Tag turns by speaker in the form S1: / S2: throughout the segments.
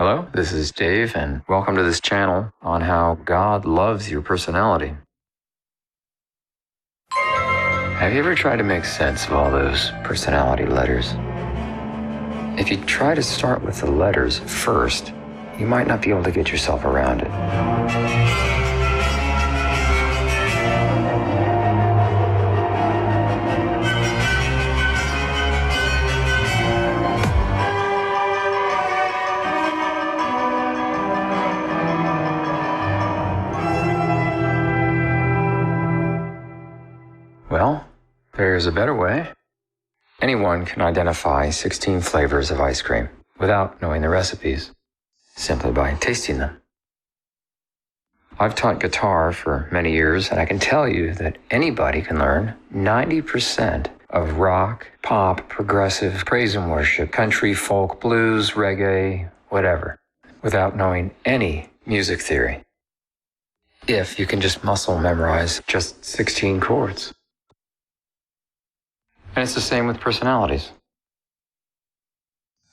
S1: Hello, this is Dave, and welcome to this channel on how God loves your personality. Have you ever tried to make sense of all those personality letters? If you try to start with the letters first, you might not be able to get yourself around it. Well, there's a better way. Anyone can identify 16 flavors of ice cream without knowing the recipes, simply by tasting them. I've taught guitar for many years, and I can tell you that anybody can learn 90% of rock, pop, progressive, praise and worship, country, folk, blues, reggae, whatever, without knowing any music theory, if you can just muscle memorize just 16 chords. And it's the same with personalities.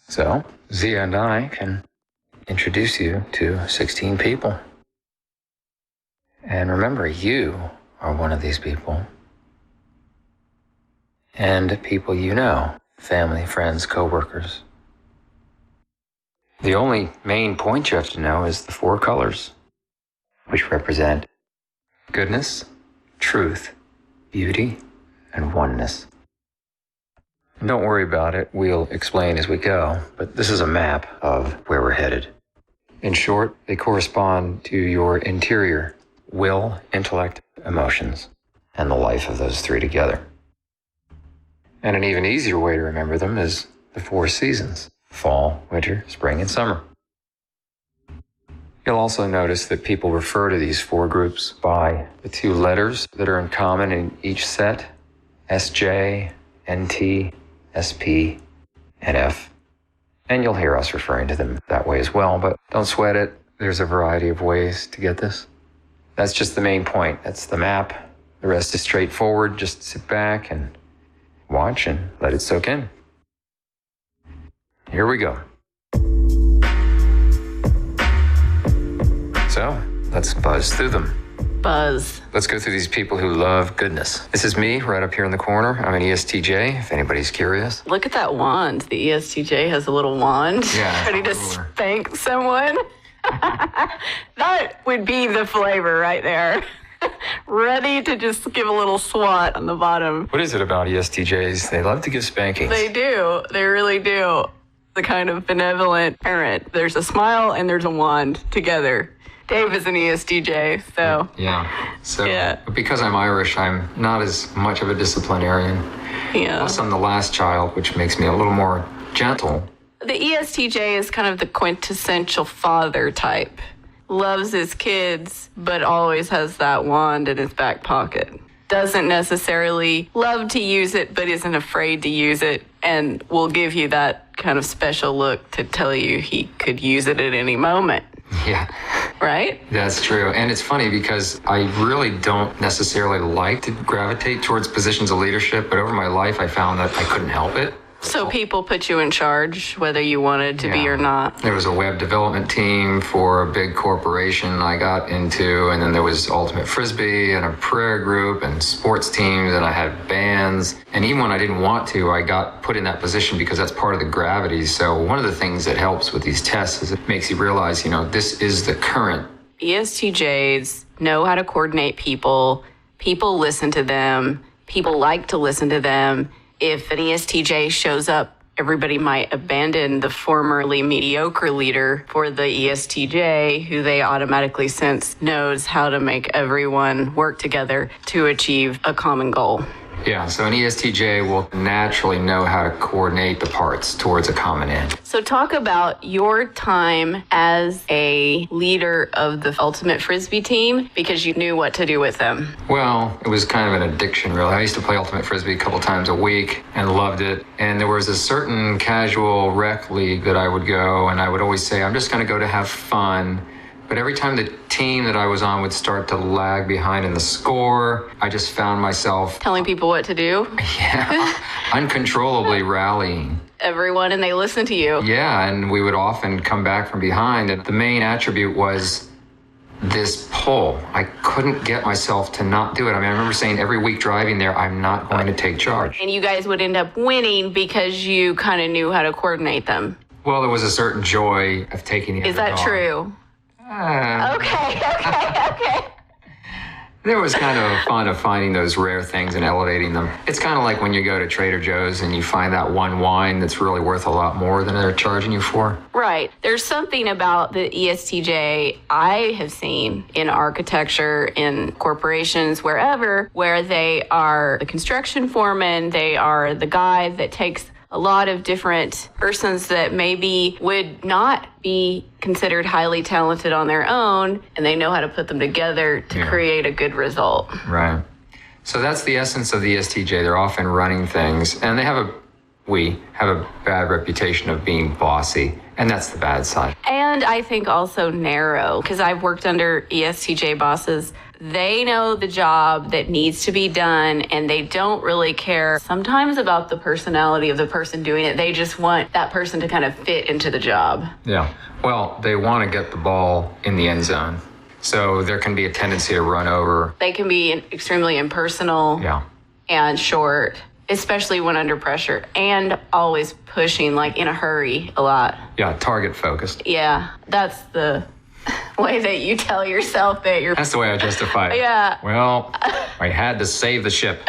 S1: So, Zia and I can introduce you to 16 people. And remember, you are one of these people. And people you know, family, friends, co-workers. The only main point you have to know is the 4 colors, which represent goodness, truth, beauty, and oneness. Don't worry about it, we'll explain as we go, but this is a map of where we're headed. In short, they correspond to your interior, will, intellect, emotions, and the life of those 3 together. And an even easier way to remember them is the 4 seasons: fall, winter, spring, and summer. You'll also notice that people refer to these 4 groups by the 2 letters that are in common in each set: SJ, NT, SP, and F. And you'll hear us referring to them that way as well, but don't sweat it. There's a variety of ways to get this. That's just the main point. That's the map. The rest is straightforward. Just sit back and watch and let it soak in. Here we go. So, let's buzz through them.
S2: Buzz.
S1: Let's go through these people who love goodness. This is me right up here in the corner. I'm an ESTJ, if anybody's curious.
S2: Look at that wand. The ESTJ has a little wand.
S1: Yeah.
S2: Ready to spank someone. That would be the flavor right there. Ready to just give a little swat on the bottom.
S1: What is it about ESTJs? They love to give spankings.
S2: They do. They really do. The kind of benevolent parent. There's a smile and there's a wand together. Dave is an ESTJ, so...
S1: Yeah. So, because I'm Irish, I'm not as much of a disciplinarian.
S2: Yeah.
S1: Plus, I'm the last child, which makes me a little more gentle.
S2: The ESTJ is kind of the quintessential father type. Loves his kids, but always has that wand in his back pocket. Doesn't necessarily love to use it, but isn't afraid to use it, and will give you that kind of special look to tell you he could use it at any moment.
S1: Yeah.
S2: Right?
S1: That's true. And it's funny because I really don't necessarily like to gravitate towards positions of leadership, but over my life I found that I couldn't help it.
S2: So people put you in charge, whether you wanted to be or not.
S1: There was a web development team for a big corporation I got into, and then there was ultimate frisbee and a prayer group and sports teams, and I had bands. And even when I didn't want to, I got put in that position because that's part of the gravity. So one of the things that helps with these tests is it makes you realize, this is the current.
S2: ESTJs know how to coordinate people. People listen to them. People like to listen to them. If an ESTJ shows up, everybody might abandon the formerly mediocre leader for the ESTJ, who they automatically sense knows how to make everyone work together to achieve a common goal.
S1: Yeah, so an ESTJ will naturally know how to coordinate the parts towards a common end.
S2: So talk about your time as a leader of the Ultimate Frisbee team, because you knew what to do with them.
S1: Well, it was kind of an addiction, really. I used to play Ultimate Frisbee a couple times a week and loved it. And there was a certain casual rec league that I would go, and I would always say, I'm just going to go to have fun. But every time the team that I was on would start to lag behind in the score, I just found myself
S2: telling people what to do.
S1: Yeah. uncontrollably rallying.
S2: Everyone, and they listen to you.
S1: Yeah, and we would often come back from behind. And the main attribute was this pull. I couldn't get myself to not do it. I mean, I remember saying every week driving there, I'm not going to take charge.
S2: And you guys would end up winning because you kind of knew how to coordinate them.
S1: Well, there was a certain joy of taking the
S2: Is
S1: other
S2: that
S1: dog.
S2: true? Okay.
S1: There was kind of fun of finding those rare things and elevating them. It's kind of like when you go to Trader Joe's and you find that one wine that's really worth a lot more than they're charging you for.
S2: Right. There's something about the ESTJ I have seen in architecture, in corporations, wherever, where they are the construction foreman, they are the guy that takes a lot of different persons that maybe would not be considered highly talented on their own, and they know how to put them together to create a good result.
S1: Right. So that's the essence of the ESTJ. They're often running things, and we have a bad reputation of being bossy, and that's the bad side.
S2: And I think also narrow, because I've worked under ESTJ bosses. They know the job that needs to be done, and they don't really care sometimes about the personality of the person doing it. They just want that person to kind of fit into the job.
S1: Yeah. Well, they want to get the ball in the end zone. So there can be a tendency to run over.
S2: They can be extremely impersonal and short, especially when under pressure, and always pushing, like in a hurry a lot.
S1: Yeah, target focused.
S2: Yeah, that's the way that you tell yourself that you're...
S1: That's the way I justify it.
S2: Yeah.
S1: Well, I had to save the ship.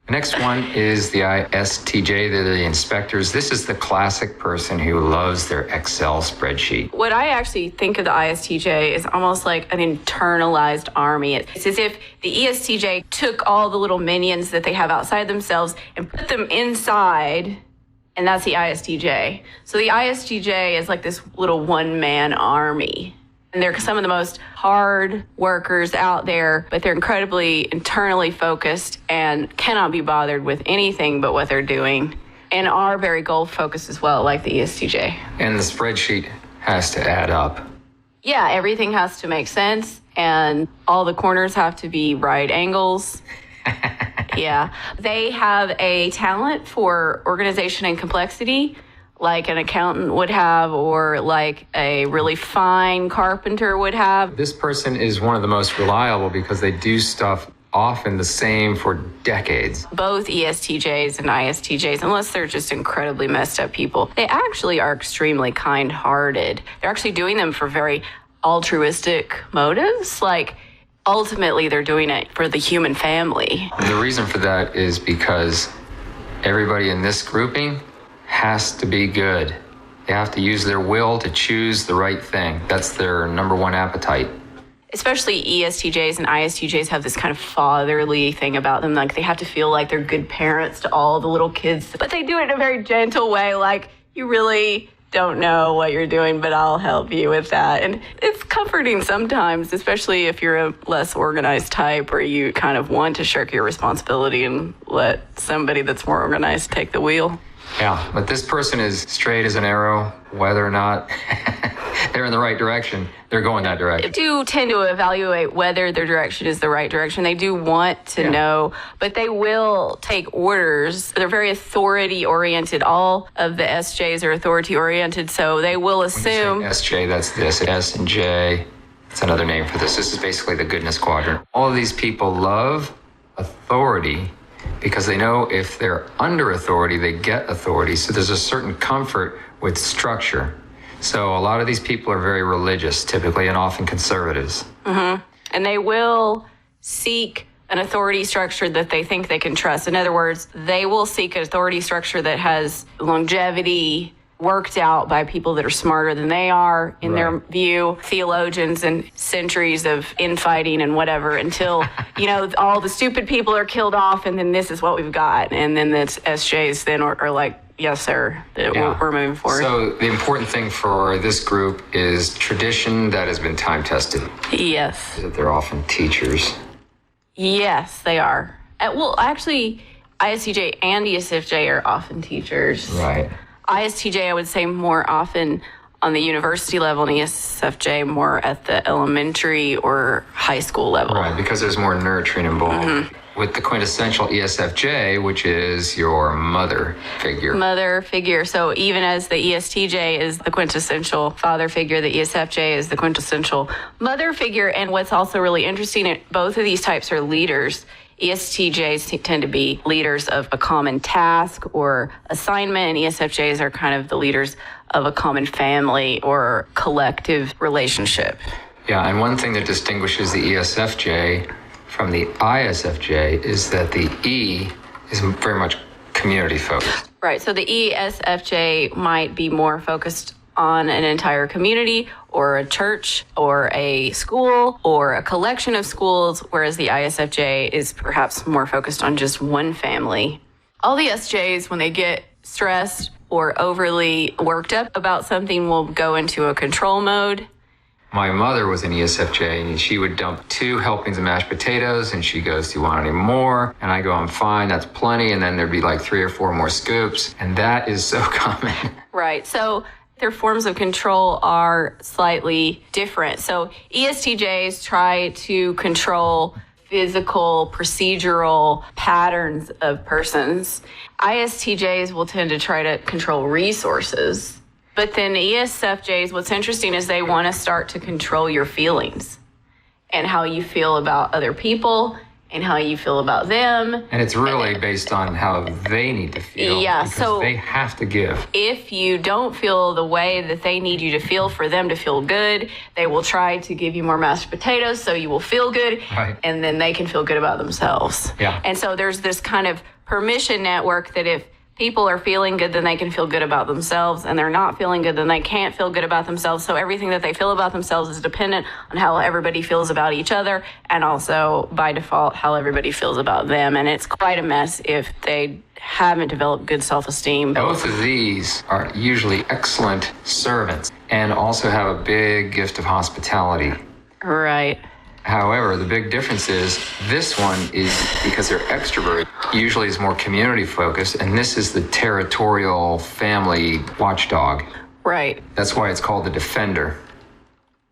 S1: The next one is the ISTJ. They're the inspectors. This is the classic person who loves their Excel spreadsheet.
S2: What I actually think of the ISTJ is almost like an internalized army. It's as if the ESTJ took all the little minions that they have outside themselves and put them inside, and that's the ISTJ. So the ISTJ is like this little one-man army. And they're some of the most hard workers out there, but they're incredibly internally focused and cannot be bothered with anything but what they're doing, and are very goal-focused as well, like the ESTJ.
S1: And the spreadsheet has to add up.
S2: Yeah, everything has to make sense, and all the corners have to be right angles. Yeah. They have a talent for organization and complexity, like an accountant would have, or like a really fine carpenter would have.
S1: This person is one of the most reliable because they do stuff often the same for decades.
S2: Both ESTJs and ISTJs, unless they're just incredibly messed up people, they actually are extremely kind-hearted. They're actually doing them for very altruistic motives. Like, ultimately, they're doing it for the human family.
S1: The reason for that is because everybody in this grouping has to be good. They have to use their will to choose the right thing. That's their number one appetite.
S2: Especially ESTJs and ISTJs have this kind of fatherly thing about them. Like, they have to feel like they're good parents to all the little kids, but they do it in a very gentle way. Like, you really don't know what you're doing, but I'll help you with that. And it's comforting sometimes, especially if you're a less organized type, or you kind of want to shirk your responsibility and let somebody that's more organized take the wheel.
S1: Yeah, but this person is straight as an arrow, whether or not they're in the right direction, they're going that direction.
S2: They do tend to evaluate whether their direction is the right direction. They do want to know, but they will take orders. They're very authority-oriented. All of the SJs are authority-oriented, so they will assume...
S1: When you say SJ, that's this. S and J, that's another name for this. This is basically the goodness quadrant. All of these people love authority because they know if they're under authority, they get authority. So there's a certain comfort with structure. So a lot of these people are very religious, typically, and often conservatives.
S2: Mm-hmm. And they will seek an authority structure that they think they can trust. In other words, they will seek an authority structure that has longevity, worked out by people that are smarter than they are, in their view, theologians and centuries of infighting and whatever, until, all the stupid people are killed off, and then this is what we've got. And then the SJs then are like, yes, sir, we're moving forward.
S1: So the important thing for this group is tradition that has been time-tested.
S2: Yes.
S1: That they're often teachers.
S2: Yes, they are. Well, actually, ISTJ and ESFJ are often teachers.
S1: Right.
S2: ISTJ, I would say, more often on the university level, and ESFJ more at the elementary or high school level.
S1: Right, because there's more nurturing involved. With the quintessential ESFJ, which is your mother figure.
S2: Mother figure. So even as the ESTJ is the quintessential father figure, the ESFJ is the quintessential mother figure. And what's also really interesting, both of these types are leaders. ESTJs tend to be leaders of a common task or assignment, and ESFJs are kind of the leaders of a common family or collective relationship.
S1: Yeah, and one thing that distinguishes the ESFJ from the ISFJ is that the E is very much community focused.
S2: Right, so the ESFJ might be more focused on an entire community or a church or a school or a collection of schools, whereas the ISFJ is perhaps more focused on just one family. All the SJs, when they get stressed or overly worked up about something, will go into a control mode.
S1: My mother was an ESFJ, and she would dump 2 helpings of mashed potatoes, and she goes, "Do you want any more?" And I go, "I'm fine, that's plenty." And then there'd be like 3 or 4 more scoops, and that is so common.
S2: Right, so their forms of control are slightly different. So ESTJs try to control physical, procedural patterns of persons. ISTJs will tend to try to control resources. But then ESFJs, what's interesting is they want to start to control your feelings and how you feel about other people and how you feel about them.
S1: And it's really based on how they need to feel.
S2: Yeah,
S1: because
S2: so
S1: they have to give.
S2: If you don't feel the way that they need you to feel for them to feel good, they will try to give you more mashed potatoes so you will feel good,
S1: right,
S2: and then they can feel good about themselves.
S1: Yeah.
S2: And so there's this kind of permission network that if people are feeling good, then they can feel good about themselves, and they're not feeling good, then they can't feel good about themselves. So everything that they feel about themselves is dependent on how everybody feels about each other, and also by default how everybody feels about them. And it's quite a mess if they haven't developed good self-esteem.
S1: Both of these are usually excellent servants and also have a big gift of hospitality.
S2: Right.
S1: However, the big difference is this one is, because they're extrovert, usually is more community focused, and this is the territorial family watchdog.
S2: Right.
S1: That's why it's called the defender.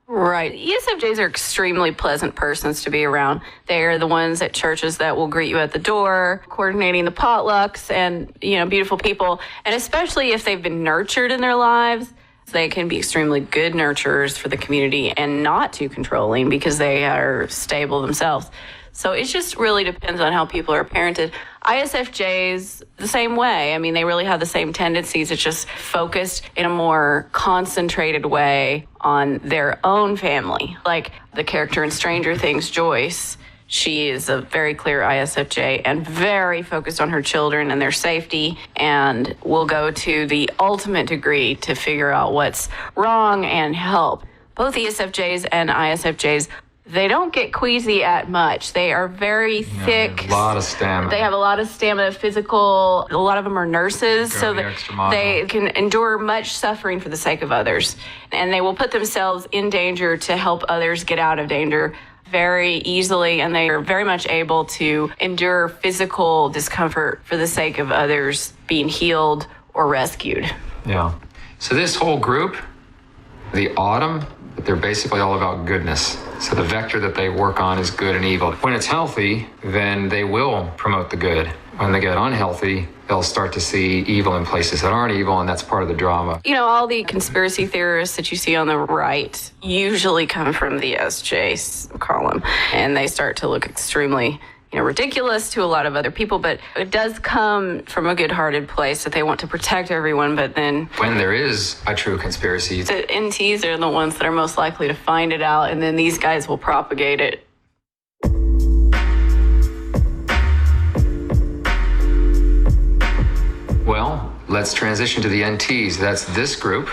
S2: Right. ESFJs are extremely pleasant persons to be around. They are the ones at churches that will greet you at the door, coordinating the potlucks, and, beautiful people. And especially if they've been nurtured in their lives, they can be extremely good nurturers for the community and not too controlling because they are stable themselves. So it just really depends on how people are parented. ISFJs, the same way. I mean, they really have the same tendencies. It's just focused in a more concentrated way on their own family. Like the character in Stranger Things, Joyce. She is a very clear ISFJ and very focused on her children and their safety, and will go to the ultimate degree to figure out what's wrong and help. Both ESFJs and ISFJs, they don't get queasy at much. They are very thick.
S1: A lot of stamina.
S2: They have a lot of stamina, physical. A lot of them are nurses, so they can endure much suffering for the sake of others. And they will put themselves in danger to help others get out of danger very easily, and they are very much able to endure physical discomfort for the sake of others being healed or rescued.
S1: Yeah. So this whole group, the autumn, they're basically all about goodness. So the vector that they work on is good and evil. When it's healthy, then they will promote the good. When they get unhealthy, they'll start to see evil in places that aren't evil, and that's part of the drama.
S2: All the conspiracy theorists that you see on the right usually come from the SJ column, and they start to look extremely ridiculous to a lot of other people, but it does come from a good-hearted place that they want to protect everyone, but then
S1: when there is a true conspiracy,
S2: the NTs are the ones that are most likely to find it out, and then these guys will propagate it.
S1: Well, let's transition to the NTs. That's this group.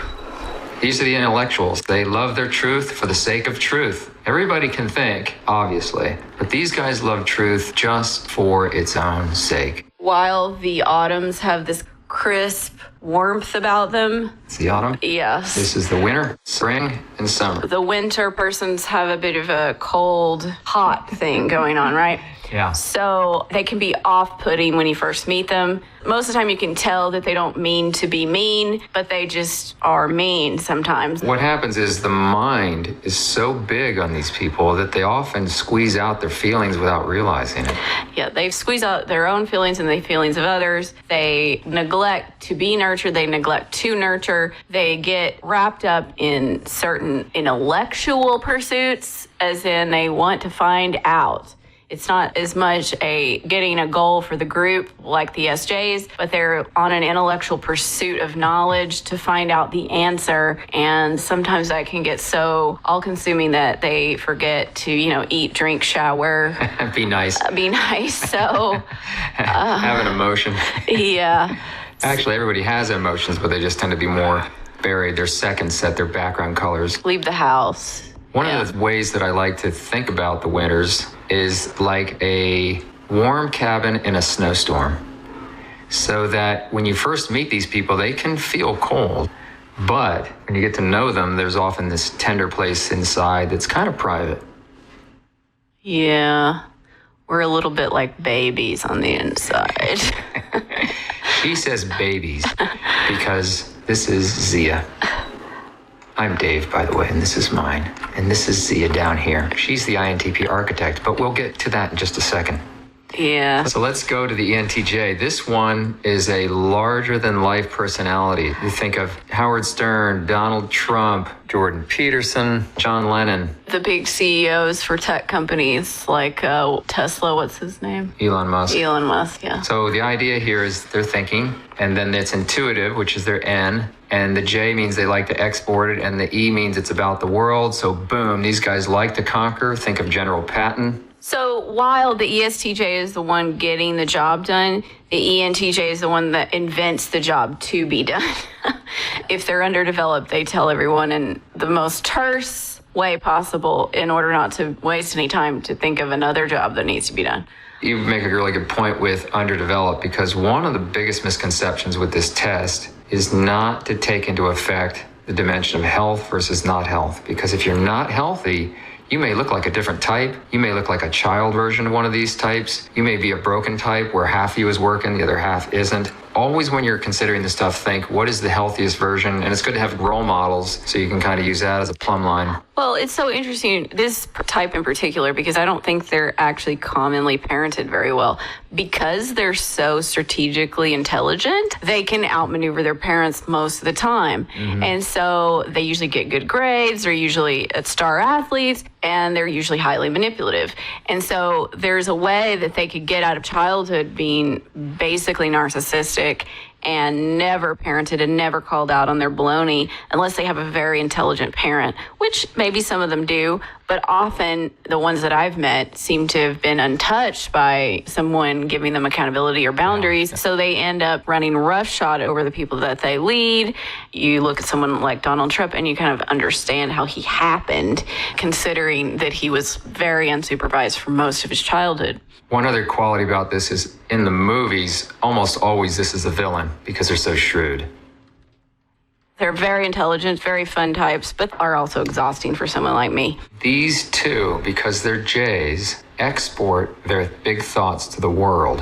S1: These are the intellectuals. They love their truth for the sake of truth. Everybody can think, obviously, but these guys love truth just for its own sake.
S2: While the autumns have this crisp, warmth about them.
S1: It's the autumn.
S2: Yes.
S1: This is the winter, spring, and summer.
S2: The winter persons have a bit of a cold, hot thing going on, right?
S1: Yeah.
S2: So they can be off-putting when you first meet them. Most of the time you can tell that they don't mean to be mean, but they just are mean sometimes.
S1: What happens is the mind is so big on these people that they often squeeze out their feelings without realizing it.
S2: Yeah, they squeeze out their own feelings and the feelings of others. They neglect to be nurtured. They neglect to nurture. They get wrapped up in certain intellectual pursuits, as in they want to find out. It's not as much a getting a goal for the group like the SJs, but they're on an intellectual pursuit of knowledge to find out the answer. And sometimes that can get so all-consuming that they forget to, eat, drink, shower.
S1: Be nice.
S2: Be nice. So
S1: have an emotion.
S2: Yeah.
S1: Actually, everybody has emotions, but they just tend to be more buried. Their second set, their background colors.
S2: Leave the house.
S1: One of the ways that I like to think about the winters is like a warm cabin in a snowstorm. So that when you first meet these people, they can feel cold. But when you get to know them, there's often this tender place inside that's kind of private.
S2: Yeah. We're a little bit like babies on the inside.
S1: She says babies because this is Zia. I'm Dave, by the way, and this is mine. And this is Zia down here. She's the INTP architect, but we'll get to that in just a second.
S2: Yeah.
S1: So let's go to the ENTJ. This one is a larger-than-life personality. You think of Howard Stern, Donald Trump, Jordan Peterson, John Lennon.
S2: The big CEOs for tech companies like Tesla, what's his name?
S1: Elon Musk.
S2: Elon Musk, yeah.
S1: So the idea here is they're thinking, and then it's intuitive, which is their N, and the J means they like to export it, and the E means it's about the world. So boom, these guys like to conquer. Think of General Patton.
S2: So while the ESTJ is the one getting the job done, the ENTJ is the one that invents the job to be done. If they're underdeveloped, they tell everyone in the most terse way possible in order not to waste any time to think of another job that needs to be done.
S1: You make a really good point with underdeveloped, because one of the biggest misconceptions with this test is not to take into effect the dimension of health versus not health. Because if you're not healthy, you may look like a different type. You may look like a child version of one of these types. You may be a broken type where half of you is working, the other half isn't. Always when you're considering this stuff, think, what is the healthiest version? And it's good to have role models so you can kind of use that as a plumb line.
S2: Well, it's so interesting, this type in particular, because I don't think they're actually commonly parented very well. Because they're so strategically intelligent, they can outmaneuver their parents most of the time. Mm-hmm. And so they usually get good grades, they're usually star athletes, and they're usually highly manipulative. And so there's a way that they could get out of childhood being basically narcissistic and never parented and never called out on their baloney unless they have a very intelligent parent, which maybe some of them do, but often the ones that I've met seem to have been untouched by someone giving them accountability or boundaries. Yeah. So they end up running roughshod over the people that they lead. You look at someone like Donald Trump and you kind of understand how he happened, considering that he was very unsupervised for most of his childhood.
S1: One other quality about this is in the movies, almost always this is a villain because they're so shrewd.
S2: They're very intelligent, very fun types, but are also exhausting for someone like me.
S1: These two, because they're J's, export their big thoughts to the world.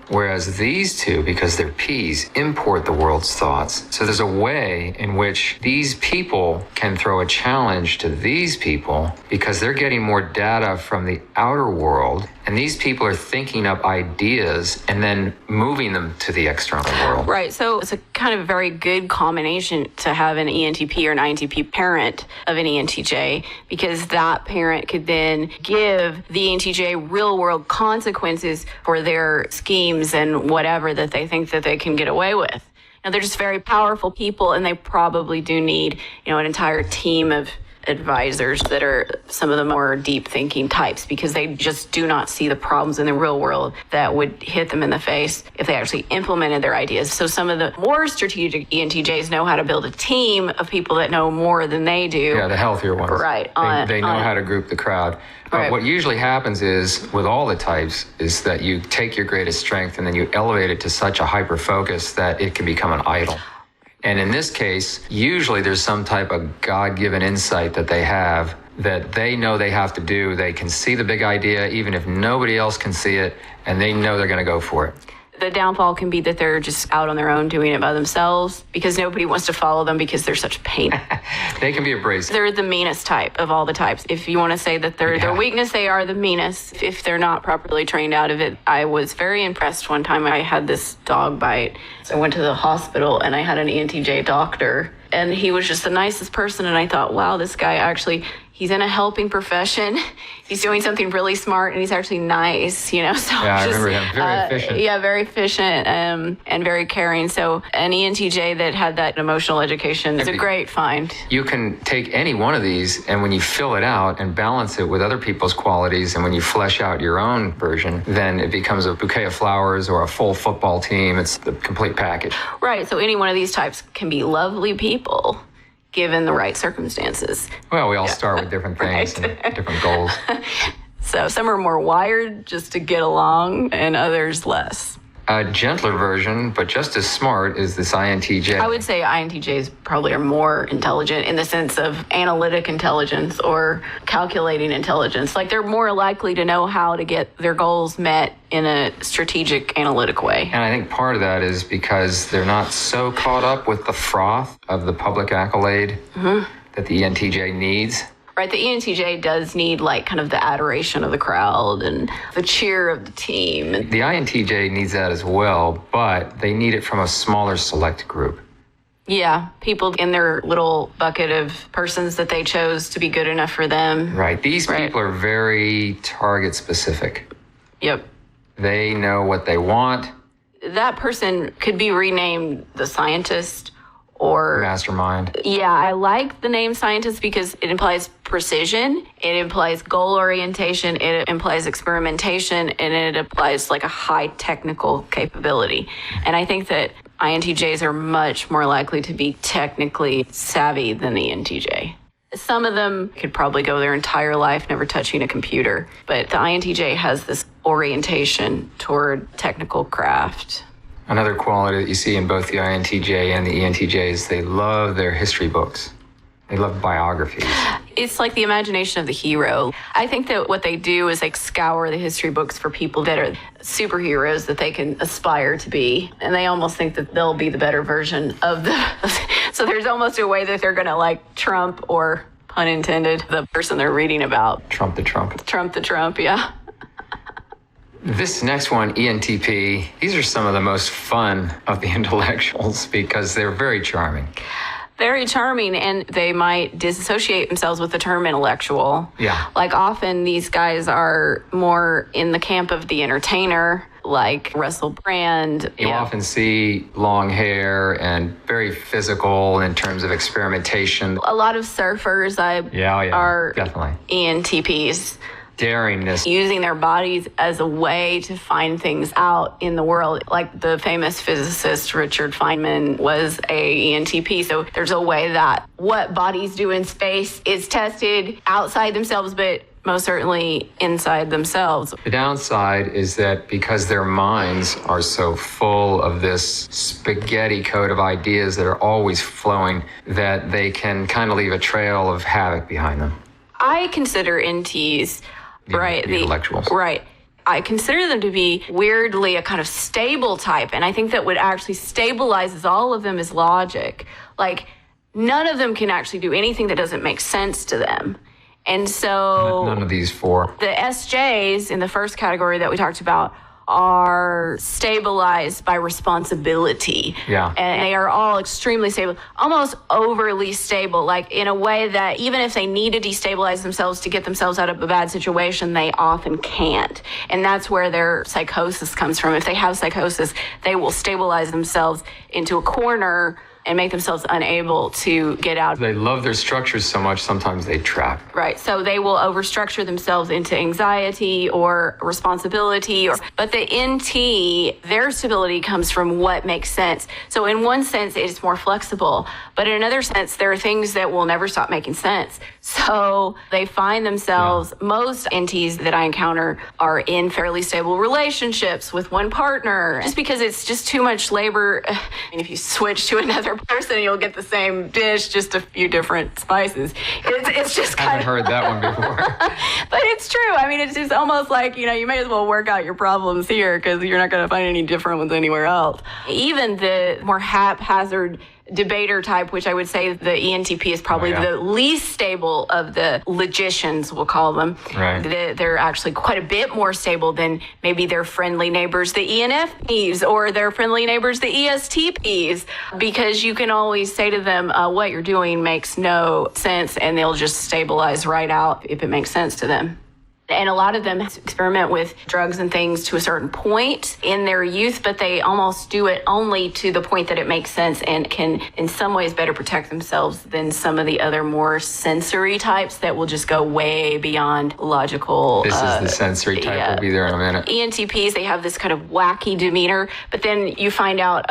S1: Whereas these two, because they're P's, import the world's thoughts. So there's a way in which these people can throw a challenge to these people because they're getting more data from the outer world, and these people are thinking up ideas and then moving them to the external world.
S2: Right. So it's a kind of very good combination to have an ENTP or an INTP parent of an ENTJ, because that parent could then give the ENTJ real world consequences for their schemes and whatever that they think that they can get away with. Now, they're just very powerful people, and they probably do need, an entire team of advisors that are some of the more deep thinking types, because they just do not see the problems in the real world that would hit them in the face if they actually implemented their ideas. So some of the more strategic ENTJs know how to build a team of people that know more than they do.
S1: Yeah, the healthier ones.
S2: Right.
S1: They know how to group the crowd. But
S2: right.
S1: What usually happens is, with all the types, is that you take your greatest strength and then you elevate it to such a hyper focus that it can become an idol. And in this case, usually there's some type of God-given insight that they have that they know they have to do. They can see the big idea, even if nobody else can see it, and they know they're going to go for it.
S2: The downfall can be that they're just out on their own doing it by themselves because nobody wants to follow them because they're such pain.
S1: They can be abrasive.
S2: They're the meanest type of all the types. If you want to say that they're their weakness, they are the meanest if they're not properly trained out of it. I was very impressed one time. I had this dog bite. So I went to the hospital and I had an ENTJ doctor and he was just the nicest person. And I thought, wow, this guy actually, he's in a helping profession. He's doing something really smart and he's actually nice, you know? So
S1: yeah, I remember him. Very efficient.
S2: Yeah, very efficient and very caring. So an ENTJ that had that emotional education is a great find.
S1: You can take any one of these and when you fill it out and balance it with other people's qualities and when you flesh out your own version, then it becomes a bouquet of flowers or a full football team. It's the complete package.
S2: Right. So any one of these types can be lovely people, given the right circumstances.
S1: Well, we all start with different things and different goals.
S2: So some are more wired just to get along and others less.
S1: A gentler version, but just as smart, is this INTJ.
S2: I would say INTJs probably are more intelligent in the sense of analytic intelligence or calculating intelligence. Like they're more likely to know how to get their goals met in a strategic, analytic way.
S1: And I think part of that is because they're not so caught up with the froth of the public accolade that the ENTJ needs.
S2: Right, the ENTJ does need like kind of the adoration of the crowd and the cheer of the team.
S1: The INTJ needs that as well, but they need it from a smaller select group.
S2: Yeah, people in their little bucket of persons that they chose to be good enough for them.
S1: Right, these people are very target specific.
S2: Yep.
S1: They know what they want.
S2: That person could be renamed the scientist or
S1: mastermind.
S2: Yeah, I like the name scientist because it implies precision, it implies goal orientation, it implies experimentation, and it implies like a high technical capability. And I think that INTJs are much more likely to be technically savvy than the ENTJ. Some of them could probably go their entire life never touching a computer, but the INTJ has this orientation toward technical craft.
S1: Another quality that you see in both the INTJ and the ENTJ is they love their history books. They love biographies.
S2: It's like the imagination of the hero. I think that what they do is like scour the history books for people that are superheroes that they can aspire to be. And they almost think that they'll be the better version of the... So there's almost a way that they're going to like trump, or pun intended, the person they're reading about.
S1: Trump the Trump.
S2: Trump the Trump, yeah.
S1: This next one, ENTP, these are some of the most fun of the intellectuals because they're very charming.
S2: Very charming, and they might disassociate themselves with the term intellectual.
S1: Yeah.
S2: Like often these guys are more in the camp of the entertainer, like Russell Brand.
S1: You often see long hair and very physical in terms of experimentation.
S2: A lot of surfers are
S1: definitely
S2: ENTPs.
S1: Daringness.
S2: Using their bodies as a way to find things out in the world. Like the famous physicist Richard Feynman was a ENTP. So there's a way that what bodies do in space is tested outside themselves, but most certainly inside themselves.
S1: The downside is that because their minds are so full of this spaghetti code of ideas that are always flowing, that they can kind of leave a trail of havoc behind them.
S2: I consider NTs,
S1: the intellectuals.
S2: Right. I consider them to be weirdly a kind of stable type. And I think that what actually stabilizes all of them is logic. Like, none of them can actually do anything that doesn't make sense to them. And so...
S1: None of these four.
S2: The SJs in the first category that we talked about are stabilized by responsibility.
S1: Yeah.
S2: And they are all extremely stable, almost overly stable, like in a way that even if they need to destabilize themselves to get themselves out of a bad situation, they often can't. And that's where their psychosis comes from. If they have psychosis, they will stabilize themselves into a corner and make themselves unable to get out.
S1: They love their structures so much, sometimes they trap.
S2: Right, so they will overstructure themselves into anxiety or responsibility. But the NT, their stability comes from what makes sense. So in one sense, it's more flexible. But in another sense, there are things that will never stop making sense. So they find themselves, most NTs that I encounter are in fairly stable relationships with one partner, just because it's just too much labor. I mean, if you switch to another person, you'll get the same dish, just a few different spices. It's just kind
S1: I haven't heard that one before.
S2: But it's true. I mean, it's just almost like, you may as well work out your problems here because you're not going to find any different ones anywhere else. Even the more haphazard debater type, which I would say the ENTP is probably the least stable of the logicians, we'll call them.
S1: Right.
S2: They're actually quite a bit more stable than maybe their friendly neighbors, the ENFPs, or their friendly neighbors, the ESTPs, because you can always say to them, what you're doing makes no sense, and they'll just stabilize right out if it makes sense to them. And a lot of them experiment with drugs and things to a certain point in their youth, but they almost do it only to the point that it makes sense and can, in some ways, better protect themselves than some of the other more sensory types that will just go way beyond logical.
S1: This is the sensory type. We'll be there in a minute.
S2: ENTPs, they have this kind of wacky demeanor, but then you find out,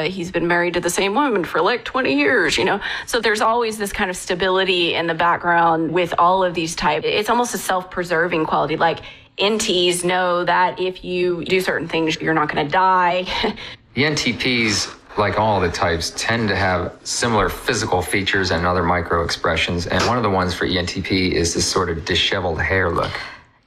S2: he's been married to the same woman for like 20 years, So there's always this kind of stability in the background with all of these types. It's almost a self-preserving quality. Like NTs know that if you do certain things, you're not going to die.
S1: ENTPs, like all the types, tend to have similar physical features and other micro expressions. And one of the ones for ENTP is this sort of disheveled hair look.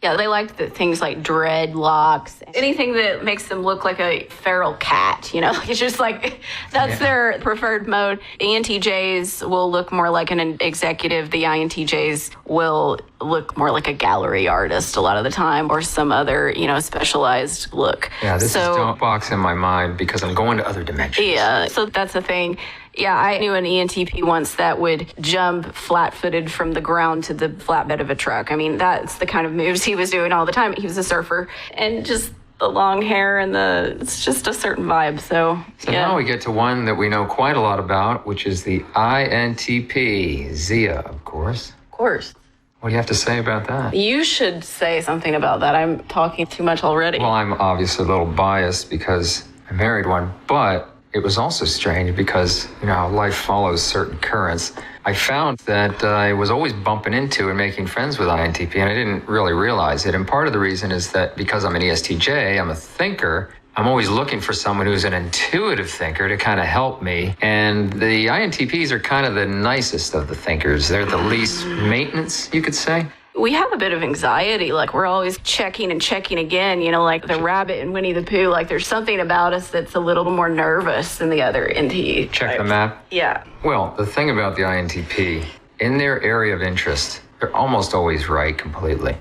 S2: Yeah, they like the things like dreadlocks, anything that makes them look like a feral cat, It's just like, that's their preferred mode. ENTJs will look more like an executive. The INTJs will look more like a gallery artist a lot of the time, or some other, specialized look.
S1: Yeah, this is don't box in my mind because I'm going to other dimensions.
S2: Yeah, so that's the thing. Yeah, I knew an ENTP once that would jump flat-footed from the ground to the flatbed of a truck. I mean, that's the kind of moves he was doing all the time. He was a surfer, and just the long hair and it's just a certain vibe. So
S1: now we get to one that we know quite a lot about, which is the INTP, Zia, of course.
S2: Of course.
S1: What do you have to say about that?
S2: You should say something about that. I'm talking too much already.
S1: Well, I'm obviously a little biased because I married one, but it was also strange because, life follows certain currents. I found that I was always bumping into and making friends with INTP, and I didn't really realize it. And part of the reason is that because I'm an ESTJ, I'm a thinker, I'm always looking for someone who's an intuitive thinker to kind of help me. And the INTPs are kind of the nicest of the thinkers. They're the least maintenance, you could say.
S2: We have a bit of anxiety, like we're always checking and checking again, like the rabbit in Winnie the Pooh, like there's something about us that's a little more nervous than the other NT.
S1: Check the map?
S2: Yeah.
S1: Well, the thing about the INTP, in their area of interest, they're almost always right completely.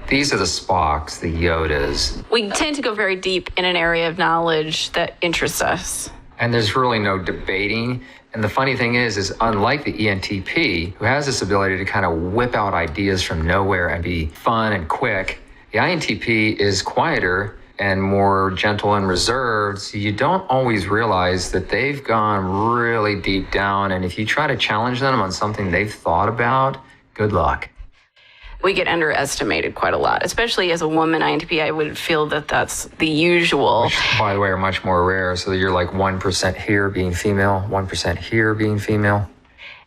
S1: These are the Spocks, the Yodas.
S2: We tend to go very deep in an area of knowledge that interests us.
S1: And there's really no debating. And the funny thing is unlike the ENTP, who has this ability to kind of whip out ideas from nowhere and be fun and quick, the INTP is quieter and more gentle and reserved. So you don't always realize that they've gone really deep down. And if you try to challenge them on something they've thought about, good luck.
S2: We get underestimated quite a lot, especially as a woman INTP. I would feel that that's the usual.
S1: Which, by the way, are much more rare. So you're like 1% here being female, 1% here being female.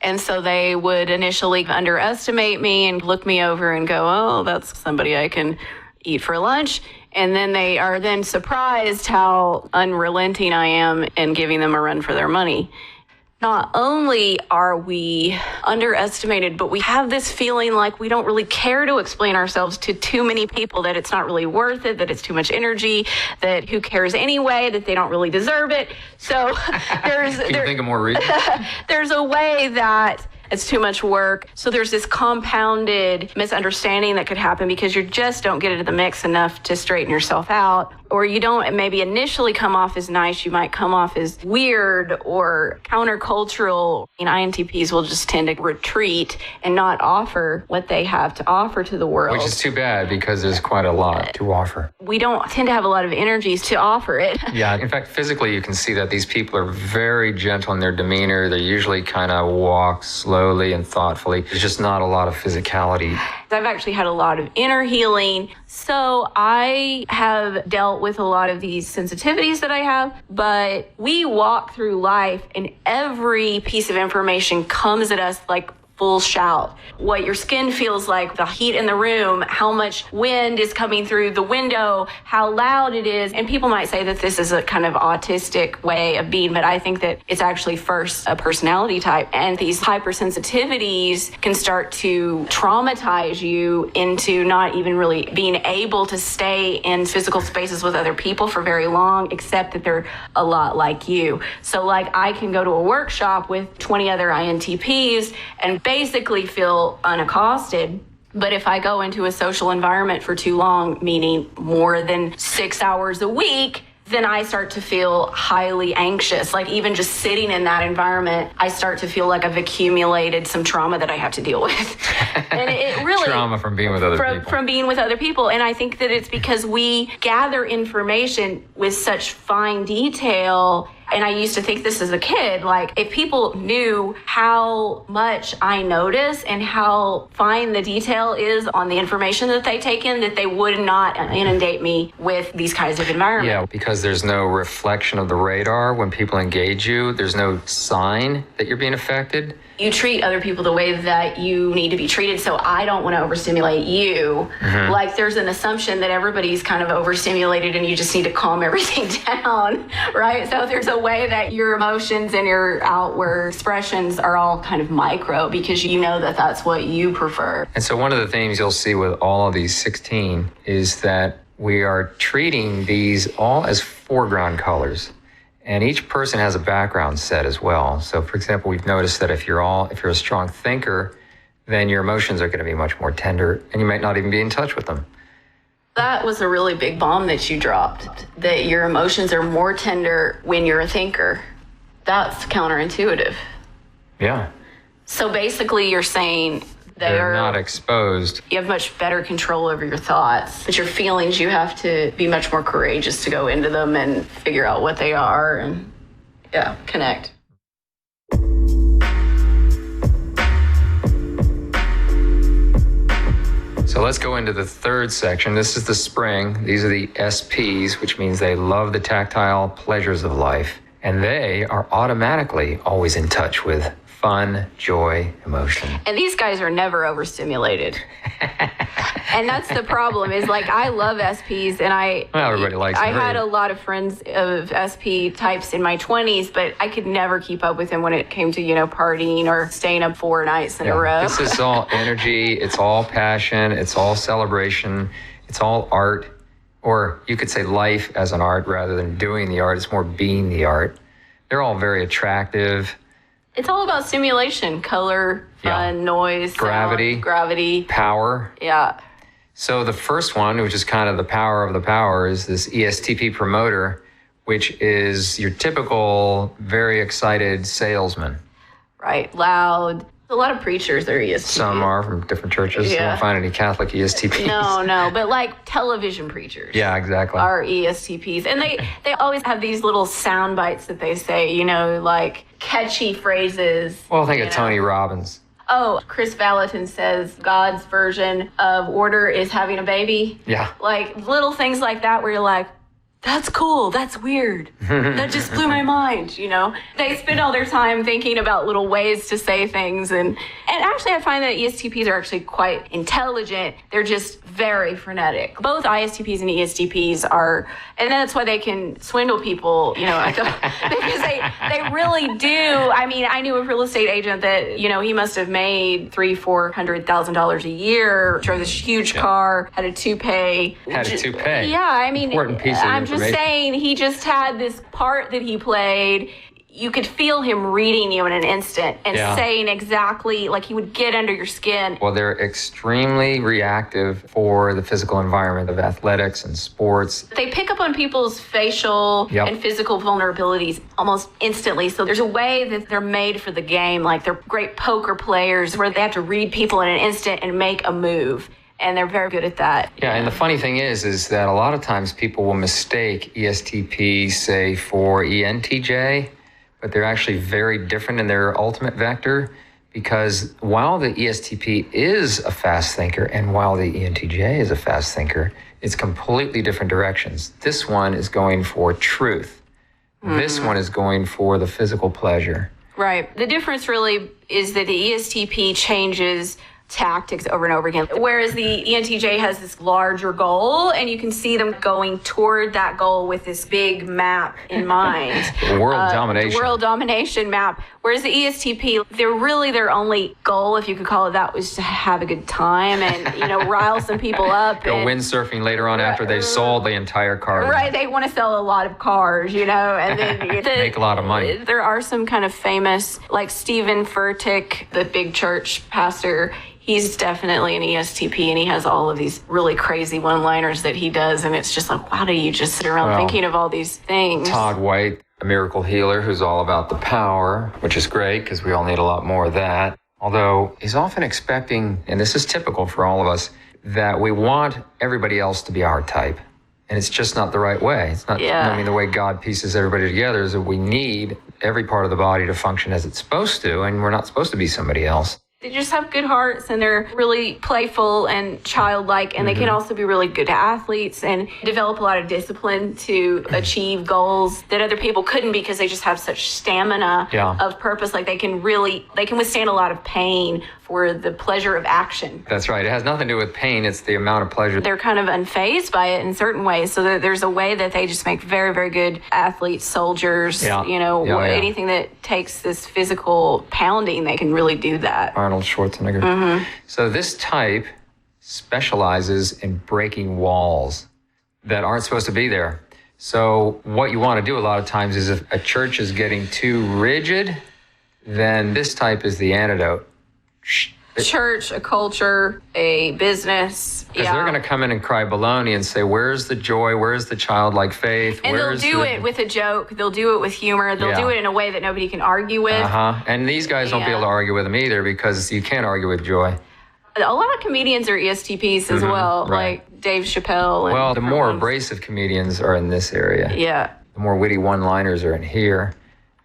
S2: And so they would initially underestimate me and look me over and go, oh, that's somebody I can eat for lunch. And then they are then surprised how unrelenting I am in giving them a run for their money. Not only are we underestimated, but we have this feeling like we don't really care to explain ourselves to too many people, that it's not really worth it, that it's too much energy, that who cares anyway, that they don't really deserve it. So
S1: Can you think of more reasons?
S2: There's a way that it's too much work. So there's this compounded misunderstanding that could happen because you just don't get into the mix enough to straighten yourself out. Or you don't maybe initially come off as nice. You might come off as weird or countercultural. INTPs will just tend to retreat and not offer what they have to offer to the world.
S1: Which is too bad because there's quite a lot to offer.
S2: We don't tend to have a lot of energies to offer it.
S1: Yeah, in fact, physically you can see that these people are very gentle in their demeanor. They usually kind of walk slowly and thoughtfully. There's just not a lot of physicality.
S2: I've actually had a lot of inner healing. So I have dealt with a lot of these sensitivities that I have, but we walk through life and every piece of information comes at us like full shout. What your skin feels like, the heat in the room, how much wind is coming through the window, how loud it is. And people might say that this is a kind of autistic way of being, but I think that it's actually first a personality type. And these hypersensitivities can start to traumatize you into not even really being able to stay in physical spaces with other people for very long, except that they're a lot like you. So like I can go to a workshop with 20 other INTPs and basically feel unaccosted. But if I go into a social environment for too long, meaning more than 6 hours a week, then I start to feel highly anxious. Like even just sitting in that environment, I start to feel like I've accumulated some trauma that I have to deal with. And it really...
S1: Trauma from being with other people.
S2: From being with other people. And I think that it's because we gather information with such fine detail. And I used to think this as a kid, like if people knew how much I notice and how fine the detail is on the information that they take in, that they would not inundate me with these kinds of environments.
S1: Yeah, because there's no reflection of the radar when people engage you. There's no sign that you're being affected.
S2: You treat other people the way that you need to be treated, so I don't want to overstimulate you. Mm-hmm. Like there's an assumption that everybody's kind of overstimulated and you just need to calm everything down, right? So there's a way that your emotions and your outward expressions are all kind of micro because you know that that's what you prefer.
S1: And so one of the themes you'll see with all of these 16 is that we are treating these all as foreground colors. And each person has a background set as well. So for example, we've noticed that if you're a strong thinker, then your emotions are going to be much more tender and you might not even be in touch with them.
S2: That was a really big bomb that you dropped, that your emotions are more tender when you're a thinker. That's counterintuitive.
S1: Yeah.
S2: So basically you're saying
S1: they're not exposed.
S2: You have much better control over your thoughts, but your feelings, you have to be much more courageous to go into them and figure out what they are and, connect.
S1: So let's go into the third section. This is the spring. These are the SPs, which means they love the tactile pleasures of life. And they are automatically always in touch with fun, joy, emotion.
S2: And these guys are never overstimulated. And that's the problem is like, I love SPs and
S1: everybody likes them.
S2: I had a lot of friends of SP types in my 20s, but I could never keep up with them when it came to, partying or staying up 4 nights in a row.
S1: This is all energy. It's all passion. It's all celebration. It's all art. Or you could say life as an art rather than doing the art. It's more being the art. They're all very attractive.
S2: It's all about stimulation, color, fun, noise,
S1: gravity,
S2: sound, gravity,
S1: power.
S2: Yeah.
S1: So the first one, which is kind of the power of the power, is this ESTP promoter, which is your typical very excited salesman.
S2: Right, loud. A lot of preachers are ESTP.
S1: Some are from different churches.
S2: Yeah.
S1: I don't find any Catholic ESTPs.
S2: No, but like television preachers.
S1: Yeah, exactly.
S2: Are ESTPs. And they always have these little sound bites that they say, like catchy phrases.
S1: Well, think of Tony Robbins.
S2: Oh, Chris Valentin says God's version of order is having a baby.
S1: Yeah.
S2: Like little things like that where you're like, that's cool. That's weird. That just blew my mind, They spend all their time thinking about little ways to say things. And actually, I find that ESTPs are actually quite intelligent. They're just very frenetic. Both ISTPs and ESTPs are, and that's why they can swindle people, because they really do. I mean, I knew a real estate agent that, he must have made $300,000-$400,000 a year, drove this huge car, had a toupee. Yeah, I mean,
S1: important piece of
S2: I'm just saying, he just had this part that he played. You could feel him reading you in an instant and saying exactly, like he would get under your skin.
S1: Well, they're extremely reactive for the physical environment of athletics and sports.
S2: They pick up on people's facial and physical vulnerabilities almost instantly. So there's a way that they're made for the game. Like they're great poker players where they have to read people in an instant and make a move. And they're very good at that.
S1: Yeah, and the funny thing is that a lot of times people will mistake ESTP, say, for ENTJ, but they're actually very different in their ultimate vector because while the ESTP is a fast thinker and while the ENTJ is a fast thinker, it's completely different directions. This one is going for truth. This one is going for the physical pleasure.
S2: Right. The difference really is that the ESTP changes tactics over and over again, whereas the ENTJ has this larger goal, and you can see them going toward that goal with this big map in mind.
S1: World domination.
S2: The world domination map. Whereas the ESTP, their only goal, if you could call it that, was to have a good time and, rile some people up.
S1: Go windsurfing later on after they've sold the entire car.
S2: Right, they want to sell a lot of cars, and then
S1: make a lot of money.
S2: There are some kind of famous, like Stephen Furtick, the big church pastor. He's definitely an ESTP, and he has all of these really crazy one-liners that he does, and it's just like, why do you just sit around thinking of all these things?
S1: Todd White, a miracle healer who's all about the power, which is great because we all need a lot more of that. Although he's often expecting, and this is typical for all of us, that we want everybody else to be our type. And it's just not the right way. It's not, the way God pieces everybody together is that we need every part of the body to function as it's supposed to, and we're not supposed to be somebody else.
S2: They just have good hearts, and they're really playful and childlike, and they can also be really good athletes and develop a lot of discipline to achieve goals that other people couldn't, because they just have such stamina of purpose. Like they can withstand a lot of pain for the pleasure of action.
S1: That's right. It has nothing to do with pain. It's the amount of pleasure.
S2: They're kind of unfazed by it in certain ways. So that there's a way that they just make very, very good athletes, soldiers, anything that takes this physical pounding, they can really do that.
S1: Arnold Schwarzenegger. So this type specializes in breaking walls that aren't supposed to be there. So what you want to do a lot of times is, if a church is getting too rigid, then this type is the antidote.
S2: Church, a culture, a business.
S1: Because they're going to come in and cry baloney and say, where's the joy? Where's the childlike faith?
S2: And they'll do it with a joke. They'll do it with humor. They'll do it in a way that nobody can argue with.
S1: And these guys don't be able to argue with them either, because you can't argue with joy.
S2: A lot of comedians are ESTPs as well, like Dave Chappelle.
S1: Well, the more abrasive comedians are in this area.
S2: Yeah.
S1: The more witty one-liners are in here.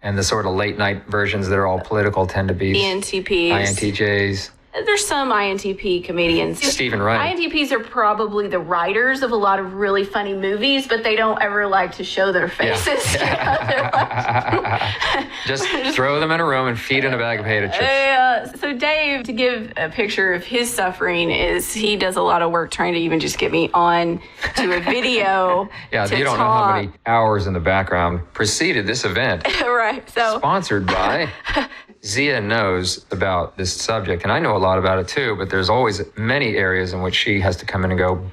S1: And the sort of late-night versions that are all political tend to be
S2: ENTPs.
S1: INTJs.
S2: There's some INTP comedians.
S1: Stephen Wright.
S2: INTPs are probably the writers of a lot of really funny movies, but they don't ever like to show their faces.
S1: Just throw them in a room and feed in a bag of potato chips.
S2: So Dave, to give a picture of his suffering, is he does a lot of work trying to even just get me on to a video.
S1: You don't know how many hours in the background preceded this event.
S2: Right. So
S1: sponsored by... Zia knows about this subject, and I know a lot about it too, but there's always many areas in which she has to come in and go,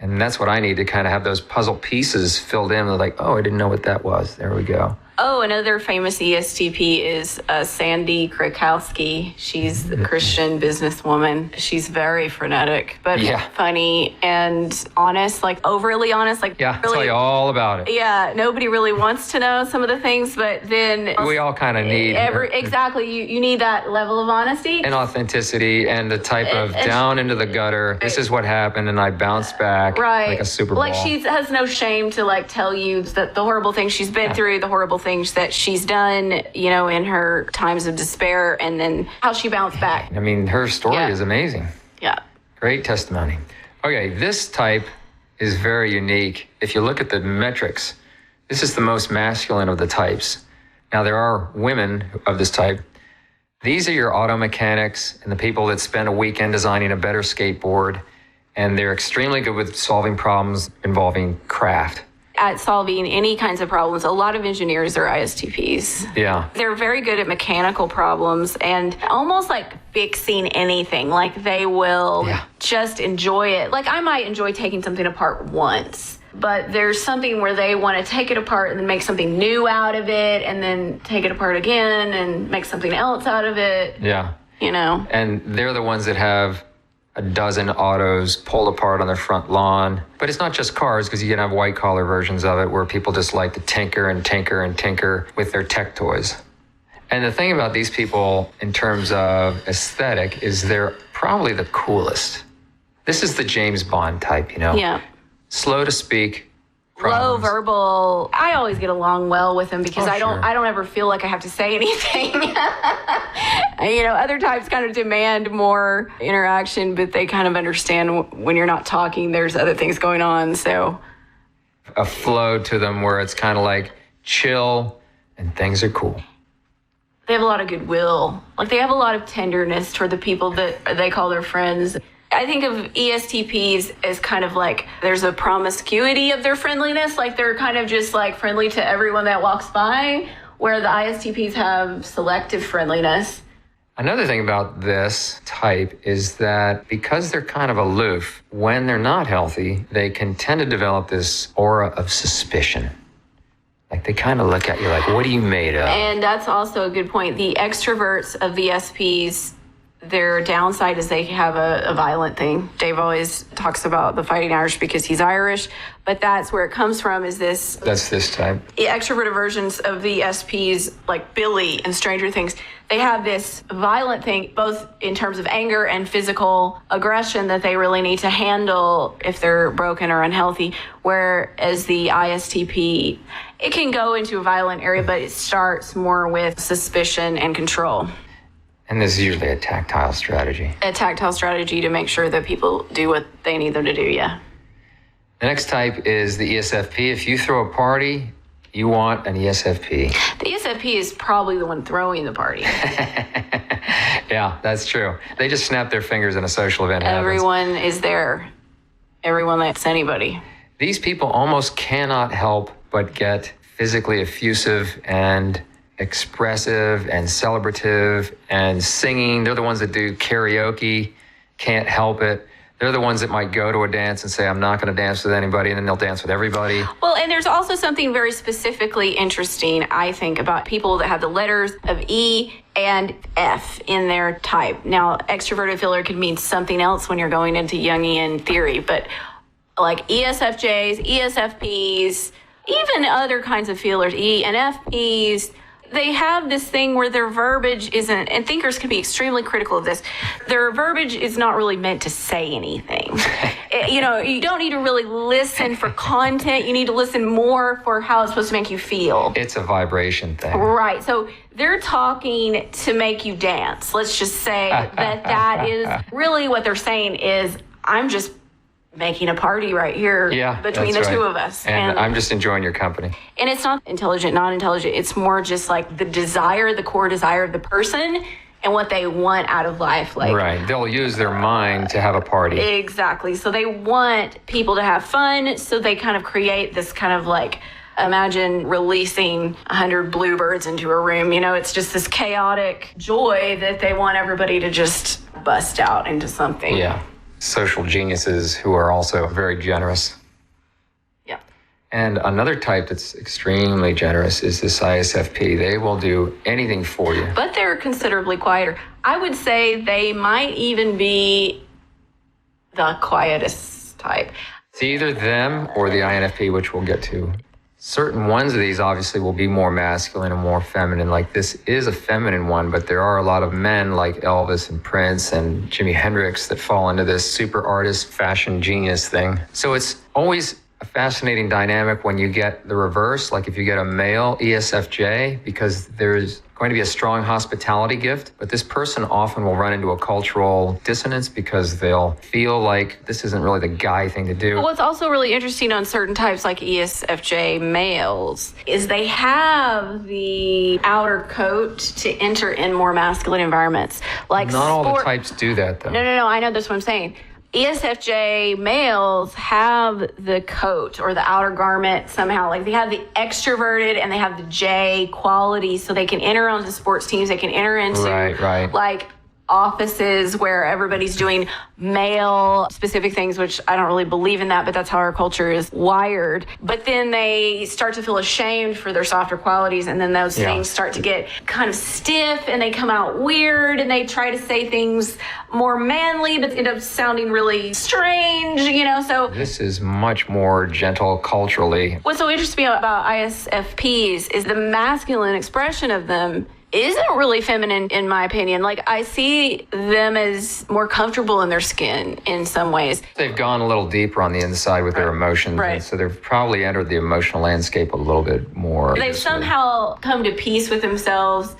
S1: and that's what I need to kind of have those puzzle pieces filled in. They're like, I didn't know what that was. There we go.
S2: Oh, another famous ESTP is Sandy Krakowski. She's the Christian businesswoman. She's very frenetic, but funny and honest, like overly honest. Like
S1: really, tell you all about it.
S2: Yeah, nobody really wants to know some of the things, but then...
S1: We all kind of need...
S2: Exactly, you need that level of honesty.
S1: And authenticity and the type of down into the gutter. This is what happened, and I bounced back like a Super Bowl.
S2: Like she has no shame to tell you that the horrible things she's been through, the horrible things that she's done, in her times of despair, and then how she bounced back.
S1: I mean, her story is amazing.
S2: Yeah.
S1: Great testimony. Okay, this type is very unique. If you look at the metrics, this is the most masculine of the types. Now, there are women of this type. These are your auto mechanics and the people that spend a weekend designing a better skateboard, and they're extremely good with solving problems involving craft.
S2: At solving any kinds of problems. A lot of engineers are ISTPs.
S1: Yeah.
S2: They're very good at mechanical problems and almost like fixing anything. Like they will just enjoy it. Like I might enjoy taking something apart once, but there's something where they want to take it apart and then make something new out of it, and then take it apart again and make something else out of it.
S1: Yeah. And they're the ones that have a dozen autos pulled apart on their front lawn. But it's not just cars, because you can have white-collar versions of it where people just like to tinker and tinker and tinker with their tech toys. And the thing about these people in terms of aesthetic is they're probably the coolest. This is the James Bond type,
S2: Yeah.
S1: Slow to speak.
S2: Low verbal. I always get along well with them because I don't ever feel like I have to say anything. Other types kind of demand more interaction, but they kind of understand when you're not talking, there's other things going on. So
S1: a flow to them where it's kind of like chill and things are cool.
S2: they have a lot of goodwill. Like they have a lot of tenderness toward the people that they call their friends. I think of ESTPs as kind of like there's a promiscuity of their friendliness. Like they're kind of just like friendly to everyone that walks by, where the ISTPs have selective friendliness.
S1: Another thing about this type is that because they're kind of aloof, when they're not healthy, they can tend to develop this aura of suspicion. Like they kind of look at you like, what are you made of?
S2: And that's also a good point. The extroverts of the SPs, their downside is they have a violent thing. Dave always talks about the Fighting Irish because he's Irish, but that's where it comes from, is this...
S1: That's this type.
S2: The extroverted versions of the SPs, like Billy and Stranger Things, they have this violent thing, both in terms of anger and physical aggression that they really need to handle if they're broken or unhealthy, whereas the ISTP, it can go into a violent area, but it starts more with suspicion and control.
S1: And this is usually a tactile strategy.
S2: A tactile strategy to make sure that people do what they need them to do, yeah.
S1: The next type is the ESFP. If you throw a party, you want an ESFP.
S2: The ESFP is probably the one throwing the party.
S1: Yeah, that's true. They just snap their fingers and a social event happens.
S2: Everyone is there. Everyone that's anybody.
S1: These people almost cannot help but get physically effusive and expressive and celebrative and singing. They're the ones that do karaoke, can't help it. They're the ones that might go to a dance and say, I'm not going to dance with anybody, and then they'll dance with everybody.
S2: Well, and there's also something very specifically interesting, I think, about people that have the letters of E and F in their type. Now, extroverted feeler could mean something else when you're going into Jungian theory, but like ESFJs, ESFPs, even other kinds of feelers, ENFPs, they have this thing where their verbiage isn't, and thinkers can be extremely critical of this, their verbiage is not really meant to say anything. You know, you don't need to really listen for content. You need to listen more for how it's supposed to make you feel.
S1: It's a vibration thing.
S2: Right. So they're talking to make you dance. Let's just say that is really what they're saying is, I'm just making a party right here between the two of us.
S1: And I'm just enjoying your company.
S2: And it's not intelligent, not intelligent. It's more just like the desire, the core desire of the person and what they want out of life. Like,
S1: right. They'll use their mind to have a party.
S2: Exactly. So they want people to have fun. So they kind of create this kind of like, imagine releasing 100 bluebirds into a room. You know, it's just this chaotic joy that they want everybody to just bust out into something.
S1: Yeah. Social geniuses who are also very generous.
S2: Yeah.
S1: And another type that's extremely generous is this ISFP. They will do anything for you.
S2: But they're considerably quieter. I would say they might even be the quietest type.
S1: It's either them or the INFP, which we'll get to. Certain ones of these obviously will be more masculine and more feminine. Like this is a feminine one, but there are a lot of men like Elvis and Prince and Jimi Hendrix that fall into this super artist, fashion genius thing. So it's always a fascinating dynamic when you get the reverse, like if you get a male ESFJ, because there's going to be a strong hospitality gift, but this person often will run into a cultural dissonance because they'll feel like this isn't really the guy thing to do.
S2: What's also really interesting on certain types like ESFJ males is they have the outer coat to enter in more masculine environments. Like
S1: not all the types do that though.
S2: No, I know that's what I'm saying. ESFJ males have the coat or the outer garment somehow. Like they have the extroverted and they have the J quality, so they can enter onto sports teams. They can enter into like offices where everybody's doing male specific things, which I don't really believe in that, but that's how our culture is wired. But then they start to feel ashamed for their softer qualities, and then those things start to get kind of stiff and they come out weird and they try to say things more manly but end up sounding really strange, you know. So
S1: this is much more gentle culturally.
S2: What's so interesting about ISFPs is the masculine expression of them isn't really feminine, in my opinion. Like, I see them as more comfortable in their skin in some ways.
S1: They've gone a little deeper on the inside with their emotions, and so they've probably entered the emotional landscape a little bit more.
S2: They've somehow come to peace with themselves.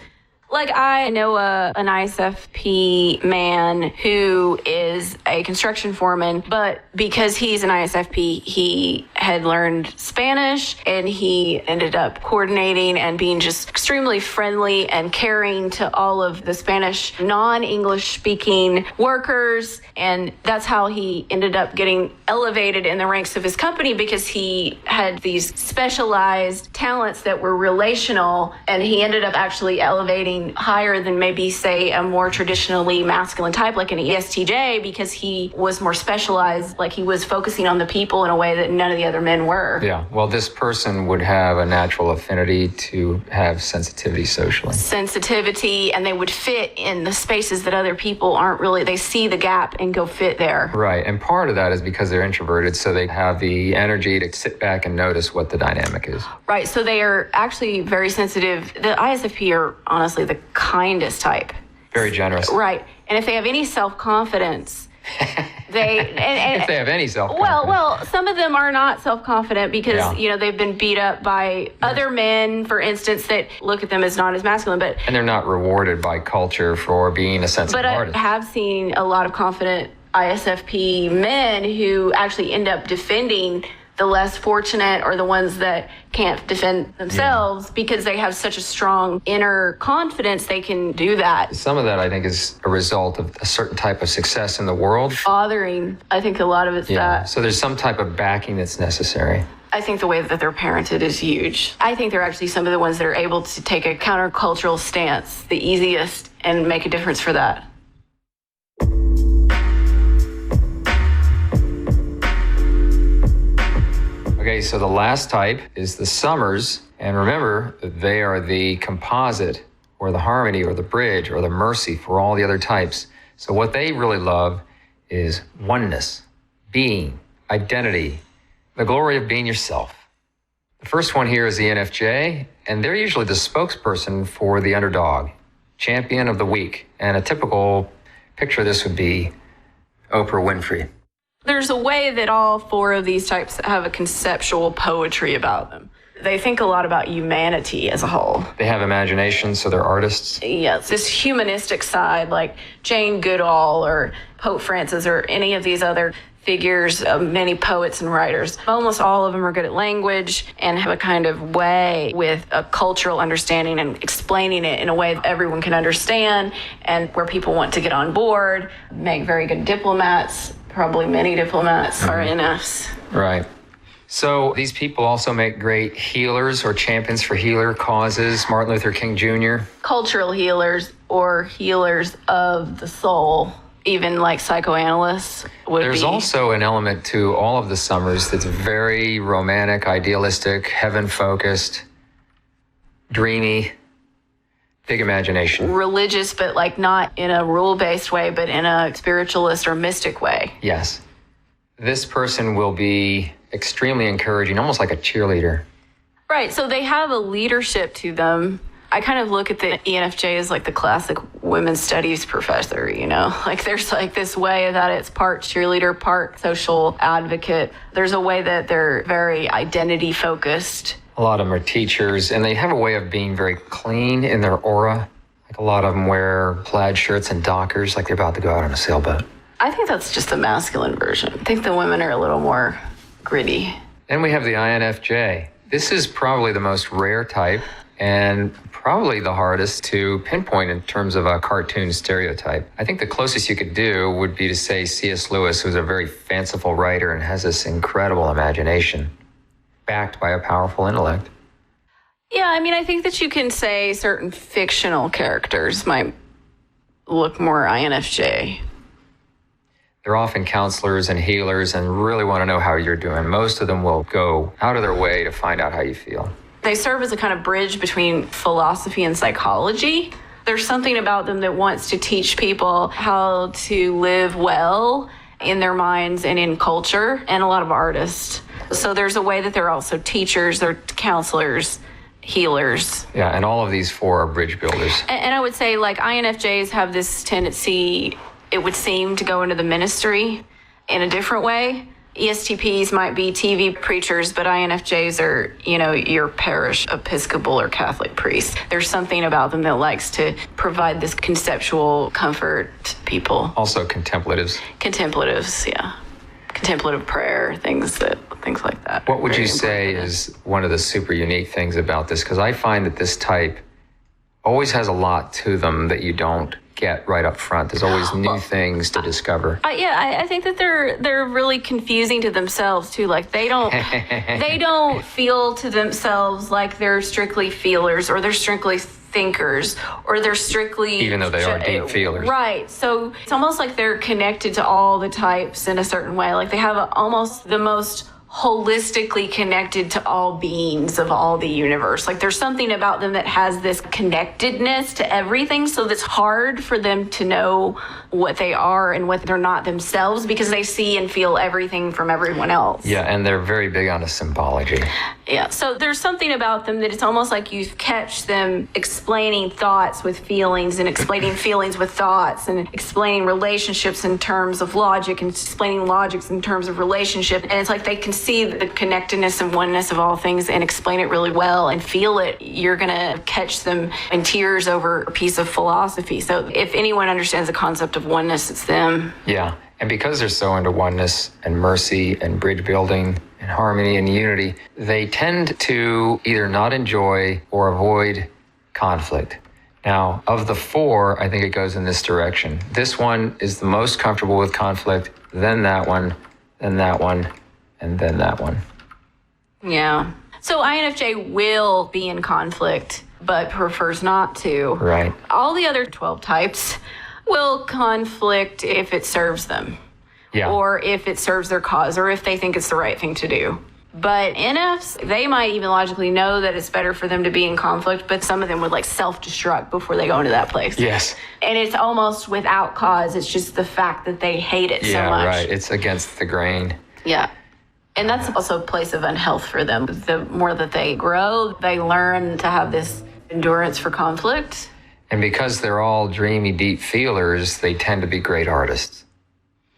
S2: Like, I know an ISFP man who is a construction foreman, but because he's an ISFP, he had learned Spanish, and he ended up coordinating and being just extremely friendly and caring to all of the Spanish non-English speaking workers. And that's how he ended up getting elevated in the ranks of his company, because he had these specialized talents that were relational, and he ended up actually elevating higher than maybe, say, a more traditionally masculine type like an ESTJ, because he was more specialized, like he was focusing on the people in a way that none of the other men were.
S1: Yeah, well, this person would have a natural affinity to have sensitivity socially.
S2: Sensitivity, and they would fit in the spaces that other people aren't really, they see the gap and go fit there.
S1: Right, and part of that is because they're introverted, so they have the energy to sit back and notice what the dynamic is.
S2: Right, so they are actually very sensitive. The ISFP are honestly the kindest type.
S1: Very generous.
S2: Right, and if they have any self-confidence, if
S1: they have any self-confidence.
S2: Well, some of them are not self-confident because, they've been beat up by other men, for instance, that look at them as not as masculine.
S1: And they're not rewarded by culture for being a sensitive artist.
S2: But I have seen a lot of confident ISFP men who actually end up defending the less fortunate or the ones that can't defend themselves because they have such a strong inner confidence they can do that.
S1: Some of that, I think, is a result of a certain type of success in the world.
S2: Fathering, I think a lot of it's that.
S1: So there's some type of backing that's necessary.
S2: I think the way that they're parented is huge. I think they're actually some of the ones that are able to take a countercultural stance, the easiest, and make a difference for that.
S1: Okay, so the last type is the summers, and remember that they are the composite or the harmony or the bridge or the mercy for all the other types. So what they really love is oneness, being, identity, the glory of being yourself. The first one here is the ENFJ, and they're usually the spokesperson for the underdog, champion of the weak. And a typical picture of this would be Oprah Winfrey.
S2: There's a way that all four of these types have a conceptual poetry about them. They think a lot about humanity as a whole.
S1: They have imagination, so they're artists.
S2: Yes, this humanistic side, like Jane Goodall or Pope Francis or any of these other figures, many poets and writers. Almost all of them are good at language and have a kind of way with a cultural understanding and explaining it in a way that everyone can understand and where people want to get on board, make very good diplomats. Probably many diplomats are NFs.
S1: Right. So these people also make great healers or champions for healer causes. Martin Luther King Jr.
S2: Cultural healers or healers of the soul, even like psychoanalysts would
S1: There's also an element to all of the summers that's very romantic, idealistic, heaven-focused, dreamy. Big imagination.
S2: Religious, but like not in a rule-based way, but in a spiritualist or mystic way.
S1: Yes. This person will be extremely encouraging, almost like a cheerleader.
S2: Right, so they have a leadership to them. I kind of look at the ENFJ as like the classic women's studies professor, Like there's like this way that it's part cheerleader, part social advocate. There's a way that they're very identity focused.
S1: A lot of them are teachers, and they have a way of being very clean in their aura. Like a lot of them wear plaid shirts and dockers, like they're about to go out on a sailboat.
S2: I think that's just the masculine version. I think the women are a little more gritty.
S1: Then we have the INFJ. This is probably the most rare type and probably the hardest to pinpoint in terms of a cartoon stereotype. I think the closest you could do would be to say C.S. Lewis, who's a very fanciful writer and has this incredible imagination, backed by a powerful intellect.
S2: Yeah, I think that you can say certain fictional characters might look more INFJ.
S1: They're often counselors and healers and really want to know how you're doing. Most of them will go out of their way to find out how you feel.
S2: They serve as a kind of bridge between philosophy and psychology. There's something about them that wants to teach people how to live well in their minds and in culture, and a lot of artists. So there's a way that they're also teachers, they're counselors, healers.
S1: Yeah, and all of these four are bridge builders.
S2: And I would say like INFJs have this tendency, it would seem, to go into the ministry in a different way. ESTPs might be TV preachers, but INFJs are, your parish Episcopal or Catholic priest. There's something about them that likes to provide this conceptual comfort to people.
S1: Also contemplatives.
S2: Contemplatives, yeah. contemplative prayer, things like that.
S1: What would you say is one of the super unique things about this? Because I find that this type always has a lot to them that you don't get right up front. There's always new things to discover.
S2: I think that they're really confusing to themselves too. Like they don't feel to themselves like they're strictly feelers or they're strictly thinkers or they're strictly,
S1: even though they are deep feelers.
S2: Right. So it's almost like they're connected to all the types in a certain way. Like they have almost the most holistically connected to all beings of all the universe. Like there's something about them that has this connectedness to everything, so that's hard for them to know what they are and what they're not themselves, because they see and feel everything from everyone else.
S1: Yeah, and they're very big on a symbology.
S2: Yeah, so there's something about them that it's almost like you catch them explaining thoughts with feelings and explaining feelings with thoughts and explaining relationships in terms of logic and explaining logics in terms of relationship. And it's like they can see the connectedness and oneness of all things and explain it really well and feel it. You're going to catch them in tears over a piece of philosophy. So if anyone understands the concept of oneness, it's them.
S1: Yeah, and because they're so into oneness and mercy and bridge building and harmony and unity, they tend to either not enjoy or avoid conflict. Now, of the four, I think it goes in this direction. This one is the most comfortable with conflict, then that one, then that one, and then that one.
S2: Yeah. So INFJ will be in conflict, but prefers not to.
S1: Right.
S2: All the other 12 types will conflict if it serves them.
S1: Yeah.
S2: Or if it serves their cause, or if they think it's the right thing to do. But NFs, they might even logically know that it's better for them to be in conflict, but some of them would like self-destruct before they go into that place.
S1: Yes.
S2: And it's almost without cause. It's just the fact that they hate it so much.
S1: Yeah, right. It's against the grain.
S2: Yeah. And that's also a place of unhealth for them. The more that they grow, they learn to have this endurance for conflict.
S1: And because they're all dreamy, deep feelers, they tend to be great artists.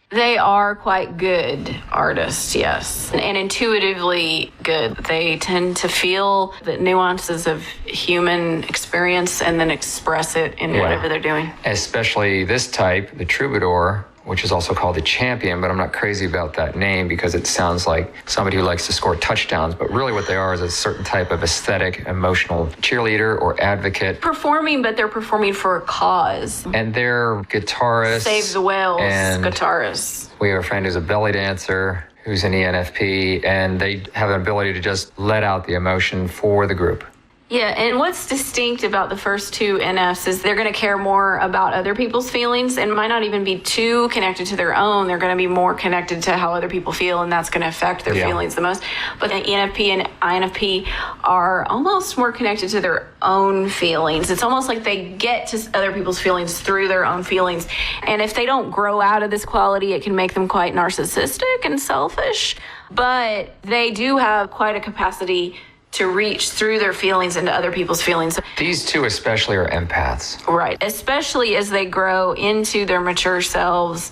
S2: They are quite good artists, yes, and intuitively good. They tend to feel the nuances of human experience and then express it in whatever they're doing.
S1: Especially this type, the troubadour, which is also called the champion, but I'm not crazy about that name because it sounds like somebody who likes to score touchdowns, but really what they are is a certain type of aesthetic, emotional cheerleader or advocate.
S2: Performing, but they're performing for a cause.
S1: And they're guitarists.
S2: Save the Whales
S1: and
S2: guitarists.
S1: We have a friend who's a belly dancer, who's an ENFP, and they have an ability to just let out the emotion for the group.
S2: Yeah, and what's distinct about the first two NFs is they're going to care more about other people's feelings and might not even be too connected to their own. They're going to be more connected to how other people feel, and that's going to affect their feelings the most. But the ENFP and INFP are almost more connected to their own feelings. It's almost like they get to other people's feelings through their own feelings. And if they don't grow out of this quality, it can make them quite narcissistic and selfish. But they do have quite a capacity to reach through their feelings into other people's feelings.
S1: These two especially are empaths.
S2: Right. Especially as they grow into their mature selves,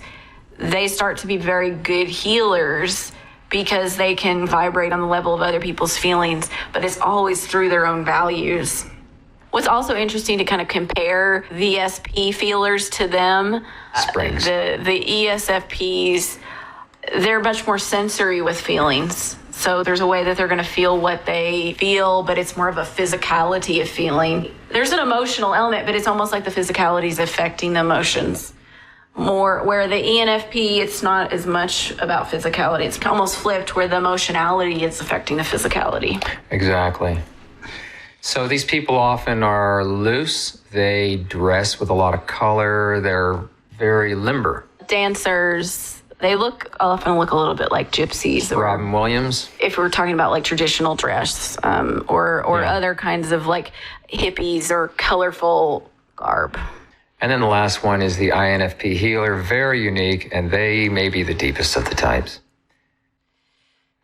S2: they start to be very good healers because they can vibrate on the level of other people's feelings, but it's always through their own values. What's also interesting to kind of compare the SP feelers to them,
S1: Springs.
S2: The ESFPs, they're much more sensory with feelings. So there's a way that they're going to feel what they feel, but it's more of a physicality of feeling. There's an emotional element, but it's almost like the physicality is affecting the emotions more, where the ENFP, it's not as much about physicality. It's almost flipped, where the emotionality is affecting the physicality.
S1: Exactly. So these people often are loose. They dress with a lot of color. They're very limber.
S2: Dancers. They often look a little bit like gypsies.
S1: Robin Williams.
S2: If we're talking about like traditional dress, or other kinds of like hippies or colorful garb.
S1: And then the last one is the INFP healer, very unique, and they may be the deepest of the types.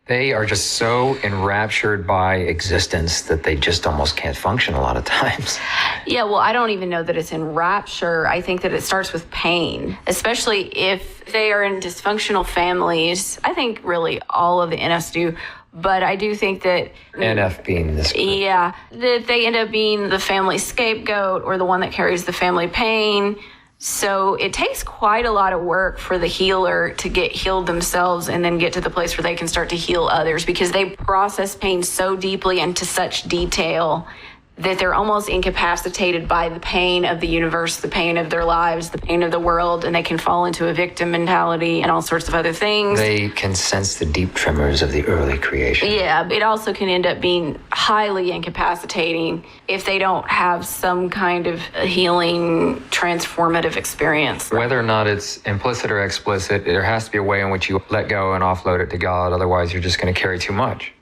S1: They are just so enraptured by existence that they just almost can't function a lot of times.
S2: Yeah, well, I don't even know that it's enrapture. I think that it starts with pain, especially if they are in dysfunctional families. I think really all of the NFs do, but I do think that
S1: NF being this group.
S2: Yeah, that they end up being the family scapegoat or the one that carries the family pain. So it takes quite a lot of work for the healer to get healed themselves and then get to the place where they can start to heal others, because they process pain so deeply and to such detail that they're almost incapacitated by the pain of the universe, the pain of their lives, the pain of the world, and they can fall into a victim mentality and all sorts of other things.
S1: They can sense the deep tremors of the early creation.
S2: Yeah, it also can end up being highly incapacitating if they don't have some kind of healing, transformative experience.
S1: Whether or not it's implicit or explicit, there has to be a way in which you let go and offload it to God. Otherwise, you're just going to carry too much.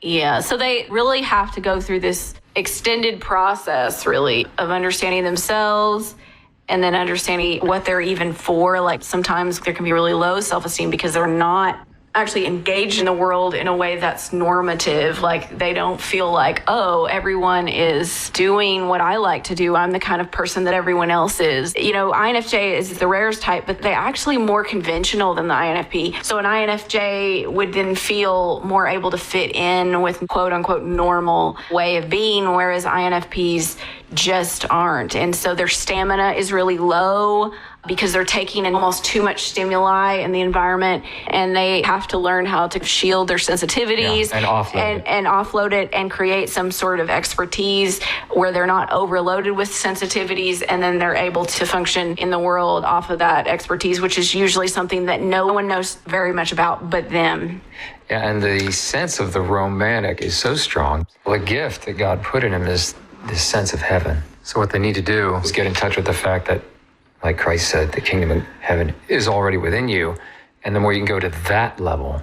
S2: Yeah, so they really have to go through this extended process, really, of understanding themselves and then understanding what they're even for. Like sometimes there can be really low self-esteem because they're not actually engaged in the world in a way that's normative. Like they don't feel like, oh, everyone is doing what I like to do. I'm the kind of person that everyone else is. You know, INFJ is the rarest type, but they're actually more conventional than the INFP. So an INFJ would then feel more able to fit in with quote unquote normal way of being, whereas INFPs just aren't. And so their stamina is really low because they're taking in almost too much stimuli in the environment, and they have to learn how to shield their sensitivities
S1: and
S2: offload it and create some sort of expertise where they're not overloaded with sensitivities, and then they're able to function in the world off of that expertise, which is usually something that no one knows very much about but them.
S1: Yeah, and the sense of the romantic is so strong. The gift that God put in him is this sense of heaven. So what they need to do is get in touch with the fact that, like Christ said, the kingdom of heaven is already within you. And the more you can go to that level,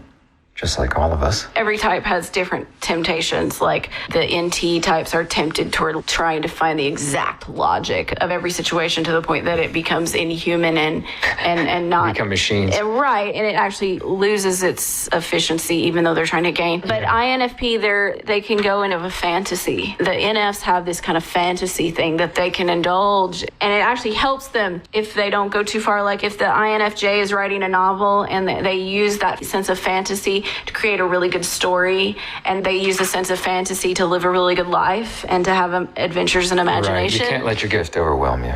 S1: just like all of us.
S2: Every type has different temptations. Like the NT types are tempted toward trying to find the exact logic of every situation to the point that it becomes inhuman and not
S1: become machines.
S2: Right, and it actually loses its efficiency even though they're trying to gain. But INFP, they can go into a fantasy. The NFs have this kind of fantasy thing that they can indulge, and it actually helps them if they don't go too far. Like if the INFJ is writing a novel and they use that sense of fantasy to create a really good story, and they use a sense of fantasy to live a really good life and to have adventures and imagination.
S1: Right. You can't let your gift overwhelm you.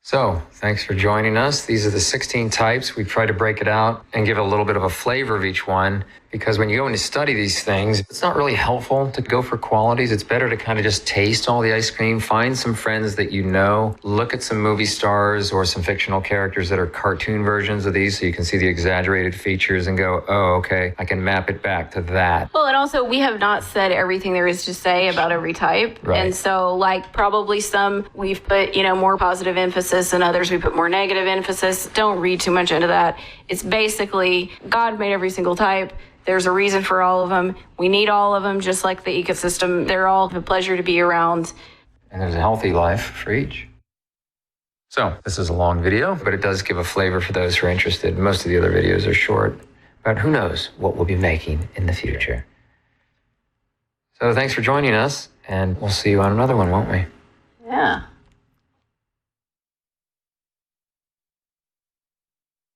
S1: So, thanks for joining us. These are the 16 types. We've tried to break it out and give a little bit of a flavor of each one, because when you go in to study these things, it's not really helpful to go for qualities. It's better to kind of just taste all the ice cream, find some friends that you know, look at some movie stars or some fictional characters that are cartoon versions of these so you can see the exaggerated features and go, oh, okay, I can map it back to that.
S2: Well, and also we have not said everything there is to say about every type.
S1: Right.
S2: And so like probably some we've put, more positive emphasis, and others we put more negative emphasis. Don't read too much into that. It's basically God made every single type. There's a reason for all of them. We need all of them, just like the ecosystem. They're all a pleasure to be around.
S1: And there's a healthy life for each. So this is a long video, but it does give a flavor for those who are interested. Most of the other videos are short, but who knows what we'll be making in the future. So thanks for joining us, and we'll see you on another one, won't we?
S2: Yeah.